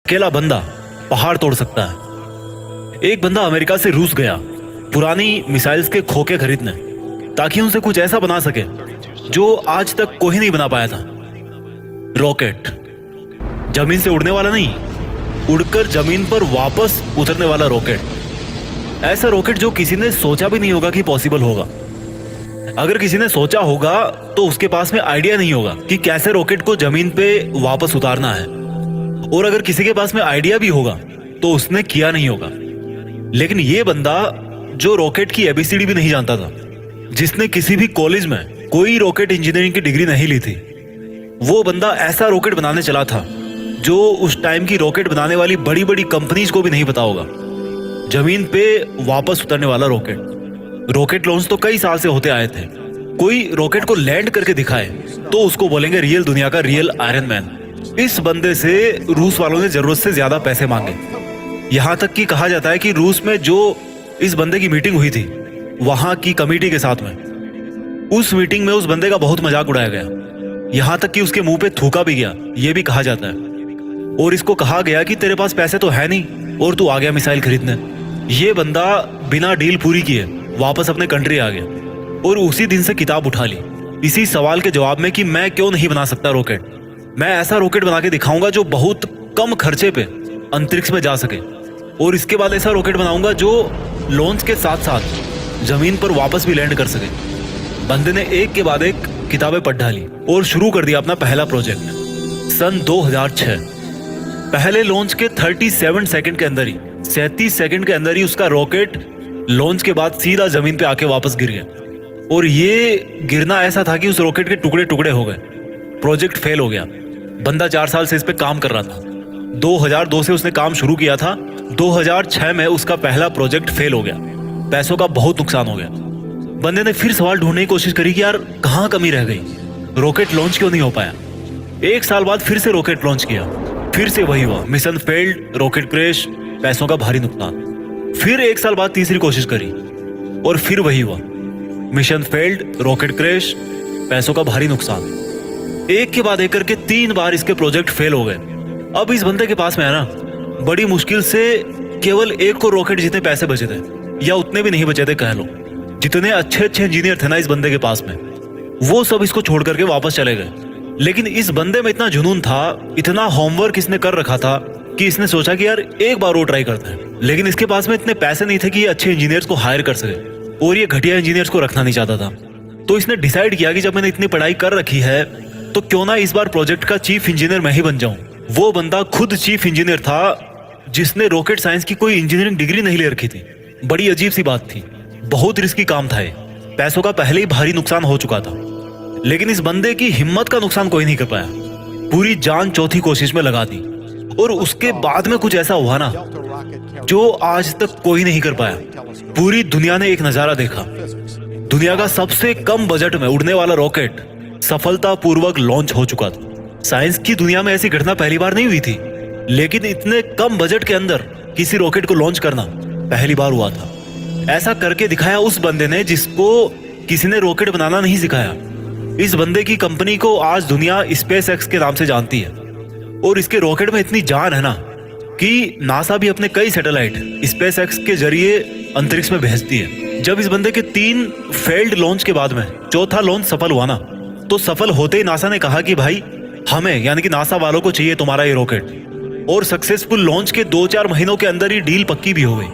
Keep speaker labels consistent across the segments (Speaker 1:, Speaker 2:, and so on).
Speaker 1: अकेला बंदा पहाड़ तोड़ सकता है। एक बंदा अमेरिका से रूस गया पुरानी मिसाइल्स के खोखे खरीदने, ताकि उनसे कुछ ऐसा बना सके जो आज तक कोई नहीं बना पाया था। रॉकेट, जमीन से उड़ने वाला नहीं, उड़कर जमीन पर वापस उतरने वाला रॉकेट। ऐसा रॉकेट जो किसी ने सोचा भी नहीं होगा कि पॉसिबल होगा। अगर किसी ने सोचा होगा तो उसके पास में आइडिया नहीं होगा कि कैसे रॉकेट को जमीन पे वापस उतारना है, और अगर किसी के पास में आइडिया भी होगा तो उसने किया नहीं होगा। लेकिन ये बंदा जो रॉकेट की एबीसीडी भी नहीं जानता था, जिसने किसी भी कॉलेज में कोई रॉकेट इंजीनियरिंग की डिग्री नहीं ली थी, वो बंदा ऐसा रॉकेट बनाने चला था जो उस टाइम की रॉकेट बनाने वाली बड़ी बड़ी कंपनीज को भी नहीं पता होगा। जमीन पे वापस उतरने वाला रॉकेट। रॉकेट लॉन्च तो कई साल से होते आए थे। कोई रॉकेट को लैंड करके दिखाए तो उसको बोलेंगे रियल दुनिया का रियल आयरन मैन। इस बंदे से रूस वालों ने जरूरत से ज्यादा पैसे मांगे। यहां तक कि कहा जाता है कि रूस में जो इस बंदे की मीटिंग हुई थी वहां की कमेटी के साथ में, उस मीटिंग में उस बंदे का बहुत मजाक उड़ाया गया। यहां तक कि उसके मुंह पे थूका भी गया, ये भी कहा जाता है। और इसको कहा गया कि तेरे पास पैसे तो है नहीं और तू आ गया मिसाइल खरीदने। ये बंदा बिना डील पूरी किए वापस अपने कंट्री आ गया और उसी दिन से किताब उठा ली, इसी सवाल के जवाब में कि मैं क्यों नहीं बना सकता रॉकेट। मैं ऐसा रॉकेट बना के दिखाऊंगा जो बहुत कम खर्चे पे अंतरिक्ष में जा सके, और इसके बाद ऐसा रॉकेट बनाऊंगा जो लॉन्च के साथ साथ जमीन पर वापस भी लैंड कर सके। बंदे ने एक के बाद एक किताबें पढ़ डाली और शुरू कर दिया अपना पहला प्रोजेक्ट। सन 2006 पहले लॉन्च के 37 सेकंड के अंदर ही, 37 सेकंड के अंदर ही उसका रॉकेट लॉन्च के बाद सीधा जमीन पे आके वापस गिर गया। और ये गिरना ऐसा था कि उस रॉकेट के टुकड़े टुकड़े हो गए। प्रोजेक्ट फेल हो गया। बंदा 4 साल से इस पे काम कर रहा था। 2002 से उसने काम शुरू किया था। 2006 में उसका पहला प्रोजेक्ट फेल हो गया। पैसों का बहुत नुकसान हो गया। बंदे ने फिर सवाल ढूंढने की कोशिश करी कि यार कहाँ कमी रह गई, रॉकेट लॉन्च क्यों नहीं हो पाया। 1 साल बाद फिर से रॉकेट लॉन्च किया, फिर से वही हुआ, मिशन फेल्ड, रॉकेट क्रैश, पैसों का भारी नुकसान। फिर 1 साल बाद तीसरी कोशिश करी और फिर वही हुआ, मिशन फेल्ड, रॉकेट क्रैश, पैसों का भारी नुकसान। एक के बाद एक करके 3 बार इसके प्रोजेक्ट फेल हो गए। अब इस बंदे के पास में है ना, बड़ी मुश्किल से केवल एक को रॉकेट जितने पैसे बचे थे, या उतने भी नहीं बचे थे कह लो। जितने अच्छे अच्छे इंजीनियर थे ना इस बंदे के पास में, वो सब इसको छोड़ करके वापस चले गए। लेकिन इस बंदे में इतना जुनून था, इतना होमवर्क इसने कर रखा था कि इसने सोचा कि यार एक बार वो ट्राई करते हैं। लेकिन इसके पास में इतने पैसे नहीं थे कि ये अच्छे इंजीनियर्स को हायर कर सके, और ये घटिया इंजीनियर्स को रखना नहीं चाहता था। तो इसने डिसाइड किया कि जब मैंने इतनी पढ़ाई कर रखी है तो क्यों ना इस बार प्रोजेक्ट का चीफ इंजीनियर मैं ही बन जाऊं। वो बंदा खुद चीफ इंजीनियर था जिसने रॉकेट साइंस की कोई इंजीनियरिंग डिग्री नहीं ले रखी थी। बड़ी अजीब सी बात थी, बहुत रिस्की काम था ये। पैसों का पहले ही भारी नुकसान हो चुका था। लेकिन इस बंदे की हिम्मत का नुकसान कोई नहीं कर पाया। पूरी जान चौथी कोशिश में लगा दी, और उसके बाद में कुछ ऐसा हुआ ना जो आज तक कोई नहीं कर पाया। पूरी दुनिया ने एक नजारा देखा। दुनिया का सबसे कम बजट में उड़ने वाला रॉकेट सफलतापूर्वक लॉन्च हो चुका था। साइंस की दुनिया में ऐसी घटना पहली बार नहीं हुई थी, लेकिन इतने कम बजट के अंदर किसी रॉकेट को लॉन्च करना पहली बार हुआ था। ऐसा करके दिखाया उस बंदे ने जिसको किसी ने रॉकेट बनाना नहीं सिखाया। इस बंदे की कंपनी को आज दुनिया स्पेस एक्स के नाम से जानती है, और इसके रॉकेट में इतनी जान है ना कि नासा भी अपने कई सैटेलाइट स्पेस एक्स के जरिए अंतरिक्ष में भेजती है। जब इस बंदे के 3 फेल्ड लॉन्च के बाद में चौथा लॉन्च सफल हुआ ना, तो सफल होते ही नासा ने कहा कि भाई हमें, यानी कि नासा वालों को चाहिए तुम्हारा ये रॉकेट। और सक्सेसफुल लॉन्च के 2-4 महीनों के अंदर ही डील पक्की भी हो गई,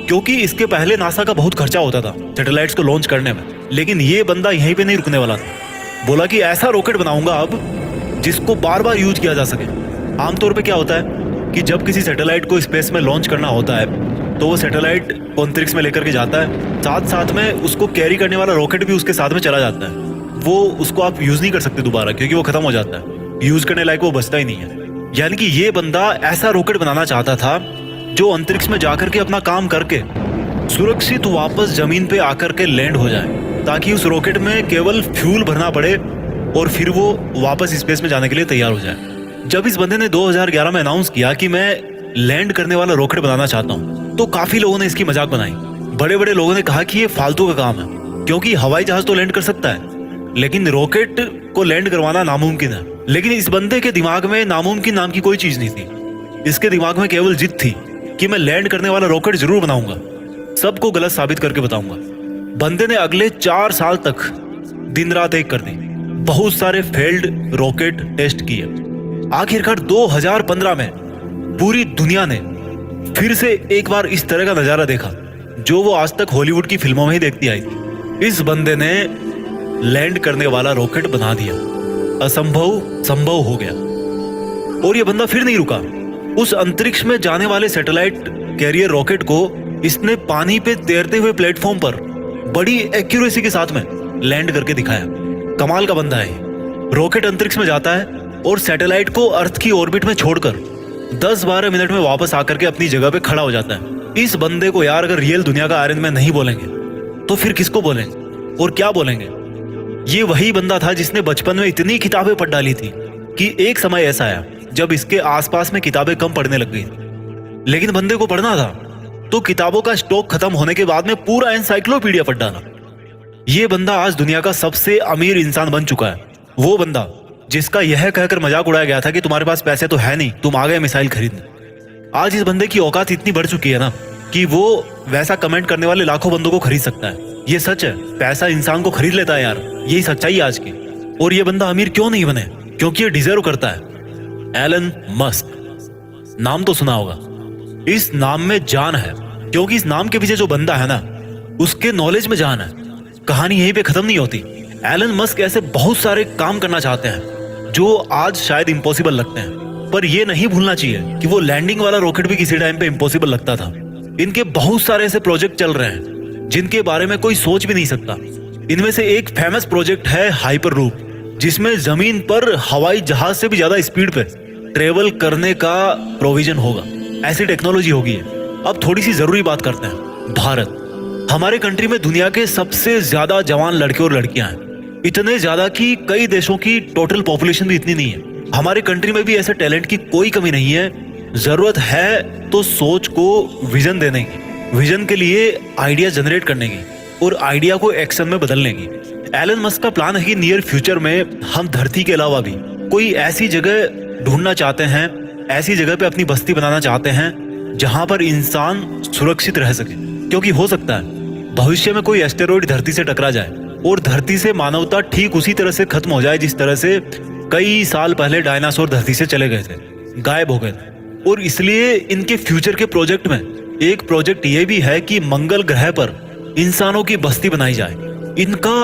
Speaker 1: क्योंकि इसके पहले नासा का बहुत खर्चा होता था सैटेलाइट्स को लॉन्च करने में। लेकिन ये बंदा यहीं पे नहीं रुकने वाला था। बोला कि ऐसा रॉकेट बनाऊंगा अब जिसको बार बार यूज किया जा सके। आमतौर पर क्या होता है कि जब किसी सैटेलाइट को स्पेस में लॉन्च करना होता है तो वो सैटेलाइट अंतरिक्ष में लेकर के जाता है, साथ साथ में उसको कैरी करने वाला रॉकेट भी उसके साथ में चला जाता है। वो उसको आप यूज नहीं कर सकते दोबारा, क्योंकि वो खत्म हो जाता है, यूज करने लायक वो बचता ही नहीं है। यानी कि ये बंदा ऐसा रॉकेट बनाना चाहता था जो अंतरिक्ष में जाकर के अपना काम करके सुरक्षित वापस जमीन पे आकर के लैंड हो जाए, ताकि उस रॉकेट में केवल फ्यूल भरना पड़े और फिर वो वापस स्पेस में जाने के लिए तैयार हो जाए। जब इस बंदे ने 2011 में अनाउंस किया कि मैं लैंड करने वाला रॉकेट बनाना चाहता हूँ, तो काफी लोगों ने इसकी मजाक बनाई। बड़े बड़े लोगों ने कहा कि ये फालतू का काम है, क्योंकि हवाई जहाज तो लैंड कर सकता है, लेकिन रॉकेट को लैंड करवाना नामुमकिन है। लेकिन इस बंदे के दिमाग में नामुमकिन नाम की कोई चीज नहीं थी। इसके दिमाग में केवल जिद थी कि मैं लैंड करने वाला रॉकेट जरूर बनाऊंगा, सबको गलत साबित करके बताऊंगा। बंदे ने अगले 4 साल तक दिन रात एक कर दी, बहुत सारे फेल्ड रॉकेट टेस्ट किए। आखिरकार 2015 में पूरी दुनिया ने फिर से एक बार इस तरह का नजारा देखा जो वो आज तक हॉलीवुड की फिल्मों में ही देखती आई थी। इस बंदे ने लैंड करने वाला रॉकेट बना दिया, असंभव संभव हो गया। और ये बंदा फिर नहीं रुका, उस अंतरिक्ष में जाने वाले सैटेलाइट कैरियर रॉकेट को इसने पानी पे तैरते हुए प्लेटफॉर्म पर बड़ी एक्यूरेसी के साथ में लैंड करके दिखाया। कमाल का बंदा है। रॉकेट अंतरिक्ष में जाता है और सैटेलाइट को अर्थ की ऑर्बिट में छोड़कर 10-12 मिनट में वापस आकर के अपनी जगह पे खड़ा हो जाता है। इस बंदे को यार अगर रियल दुनिया का आयरन मैन नहीं बोलेंगे तो फिर किसको बोलेंगे और क्या बोलेंगे? ये वही बंदा था जिसने बचपन में इतनी किताबें पढ़ डाली थी कि एक समय ऐसा आया जब इसके आसपास में किताबें कम पढ़ने लग गई। लेकिन बंदे को पढ़ना था तो किताबों का स्टॉक खत्म होने के बाद में पूरा एनसाइक्लोपीडिया पढ़ डाला। ये बंदा आज दुनिया का सबसे अमीर इंसान बन चुका है। वो बंदा जिसका यह कहकर मजाक उड़ाया गया था कि तुम्हारे पास पैसे तो है नहीं, तुम आ गए मिसाइल खरीदने। आज इस बंदे की औकात इतनी बढ़ चुकी है ना कि वो वैसा कमेंट करने वाले लाखों बंदों को खरीद सकता है। ये सच है, पैसा इंसान को खरीद लेता है यार, यही सच्चाई है आज की। और ये बंदा अमीर क्यों नहीं बने? क्योंकि ये डिजर्व करता है। एलन मस्क, नाम तो सुना होगा। इस नाम में जान है, क्योंकि इस नाम के पीछे जो बंदा है ना उसके नॉलेज में जान है। कहानी यहीं पे खत्म नहीं होती। एलन मस्क ऐसे बहुत सारे काम करना चाहते हैं जो आज शायद इम्पॉसिबल लगते हैं, पर ये नहीं भूलना चाहिए कि वो लैंडिंग वाला रॉकेट भी किसी टाइम पे इम्पॉसिबल लगता था। इनके बहुत सारे ऐसे प्रोजेक्ट चल रहे हैं जिनके बारे में कोई सोच भी नहीं सकता। इनमें से एक फेमस प्रोजेक्ट है हाइपर लूप, जिसमें जमीन पर हवाई जहाज से भी ज्यादा स्पीड पे ट्रेवल करने का प्रोविजन होगा। ऐसी टेक्नोलॉजी होगी। अब थोड़ी सी जरूरी बात करते हैं। भारत, हमारे कंट्री में दुनिया के सबसे ज्यादा जवान लड़के और लड़कियां हैं, इतने ज्यादा कि कई देशों की टोटल पॉपुलेशन भी इतनी नहीं है। हमारे कंट्री में भी ऐसे टैलेंट की कोई कमी नहीं है। जरूरत है तो सोच को विजन देने की, विजन के लिए आइडिया जनरेट करने की और आइडिया को एक्शन में बदलने की। एलन मस्क का प्लान है कि नियर फ्यूचर में हम धरती के अलावा भी कोई ऐसी जगह ढूंढना चाहते हैं, ऐसी जगह पे अपनी बस्ती बनाना चाहते हैं जहां पर इंसान सुरक्षित रह सके। क्योंकि हो सकता है भविष्य में कोई एस्टेरॉइड धरती से टकरा जाए और धरती से मानवता ठीक उसी तरह से खत्म हो जाए जिस तरह से कई साल पहले डायनासोर धरती से चले गए थे, गायब हो गए थे। और इसलिए इनके फ्यूचर के प्रोजेक्ट में एक प्रोजेक्ट ये भी है कि मंगल ग्रह पर इंसानों की बस्ती बनाई जाए। इनका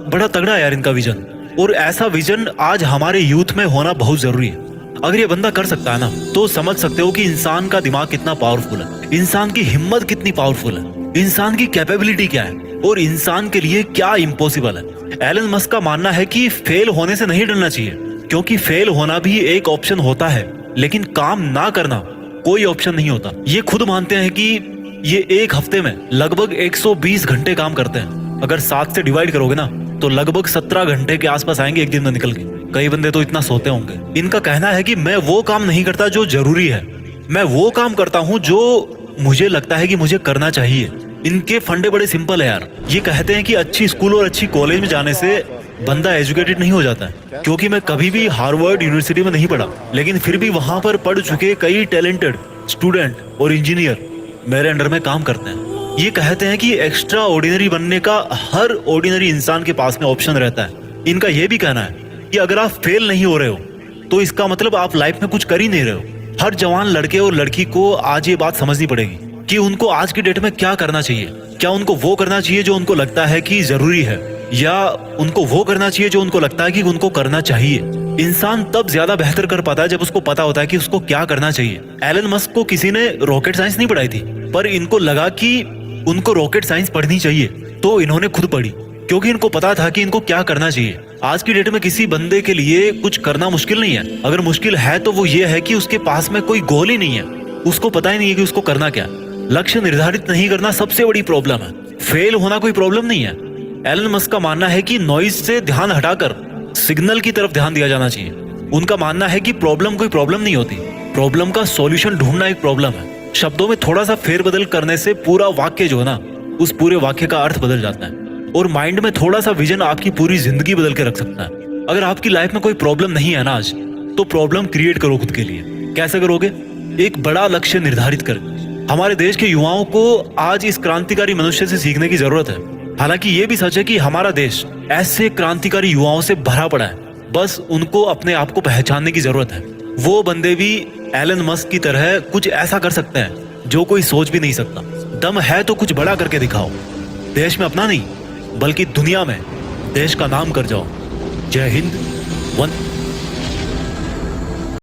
Speaker 1: बड़ा तगड़ा है यार इनका विजन, और ऐसा विजन आज हमारे यूथ में होना बहुत जरूरी है। अगर ये बंदा कर सकता है ना तो समझ सकते हो कि इंसान का दिमाग कितना पावरफुल है, इंसान की हिम्मत कितनी पावरफुल है, इंसान की कैपेबिलिटी क्या है और इंसान के लिए क्या इम्पॉसिबल है। एलन मस्क का मानना है कि फेल होने से नहीं डरना चाहिए, क्योंकि फेल होना भी एक ऑप्शन होता है, लेकिन काम ना करना कोई ऑप्शन नहीं होता। ये खुद मानते हैं कि ये एक हफ्ते में लगभग 120 घंटे काम करते हैं। अगर 7 से डिवाइड करोगे ना तो लगभग 17 घंटे के आसपास आएंगे एक दिन में निकल के। कई बंदे तो इतना सोते होंगे। इनका कहना है कि मैं वो काम नहीं करता जो जरूरी है, मैं वो काम करता हूँ जो मुझे लगता है कि मुझे करना चाहिए। इनके फंडे बड़े सिंपल है यार। ये कहते हैं कि अच्छी स्कूल और अच्छी कॉलेज में जाने से बंदा एजुकेटेड नहीं हो जाता है, क्योंकि मैं कभी भी हार्वर्ड यूनिवर्सिटी में नहीं पढ़ा, लेकिन फिर भी वहां पर पढ़ चुके कई टैलेंटेड स्टूडेंट और इंजीनियर मेरे अंडर में काम करते हैं। ये कहते हैं कि एक्स्ट्रा ऑर्डिनरी बनने का हर ऑर्डिनरी इंसान के पास में ऑप्शन रहता है। इनका यह भी कहना है कि अगर आप फेल नहीं हो रहे हो तो इसका मतलब आप लाइफ में कुछ कर ही नहीं रहे हो। हर जवान लड़के और लड़की को आज ये बात समझनी पड़ेगी कि उनको आज की डेट में क्या करना चाहिए। क्या उनको वो करना चाहिए जो उनको लगता है कि जरूरी है, या उनको वो करना चाहिए जो उनको लगता है कि उनको करना चाहिए। इंसान तब ज्यादा बेहतर कर पाता है जब उसको पता होता है कि उसको क्या करना चाहिए। एलन मस्क को किसी ने रॉकेट साइंस नहीं पढ़ाई थी, पर इनको लगा कि उनको रॉकेट साइंस पढ़नी चाहिए, तो इन्होंने खुद पढ़ी, क्योंकि इनको पता था कि इनको क्या करना चाहिए। आज की डेट में किसी बंदे के लिए कुछ करना मुश्किल नहीं है। अगर मुश्किल है तो वो ये है कि उसके पास में कोई गोल ही नहीं है, उसको पता ही नहीं है कि उसको करना क्या। लक्ष्य निर्धारित नहीं करना सबसे बड़ी प्रॉब्लम है। फेल होना कोई प्रॉब्लम नहीं है। एलन मस्क का मानना है कि नॉइज से ध्यान हटाकर सिग्नल की तरफ ध्यान दिया जाना चाहिए। उनका मानना है कि प्रॉब्लम कोई प्रॉब्लम नहीं होती, प्रॉब्लम का सॉल्यूशन ढूंढना एक प्रॉब्लम है। शब्दों में थोड़ा सा फेरबदल करने से पूरा वाक्य जो है ना, उस पूरे वाक्य का अर्थ बदल जाता है। और माइंड में थोड़ा सा विजन आपकी पूरी जिंदगी बदल के रख सकता है। अगर आपकी लाइफ में कोई प्रॉब्लम नहीं है ना आज, तो प्रॉब्लम क्रिएट करो खुद के लिए। कैसे करोगे? एक बड़ा लक्ष्य निर्धारित कर। हमारे देश के युवाओं को आज इस क्रांतिकारी मनुष्य से सीखने की जरूरत है। हालांकि ये भी सच है कि हमारा देश ऐसे क्रांतिकारी युवाओं से भरा पड़ा है, बस उनको अपने आप को पहचानने की जरूरत है। वो बंदे भी एलन मस्क की तरह कुछ ऐसा कर सकते हैं जो कोई सोच भी नहीं सकता। दम है तो कुछ बड़ा करके दिखाओ। देश में अपना नहीं बल्कि दुनिया में देश का नाम कर जाओ। जय हिंद।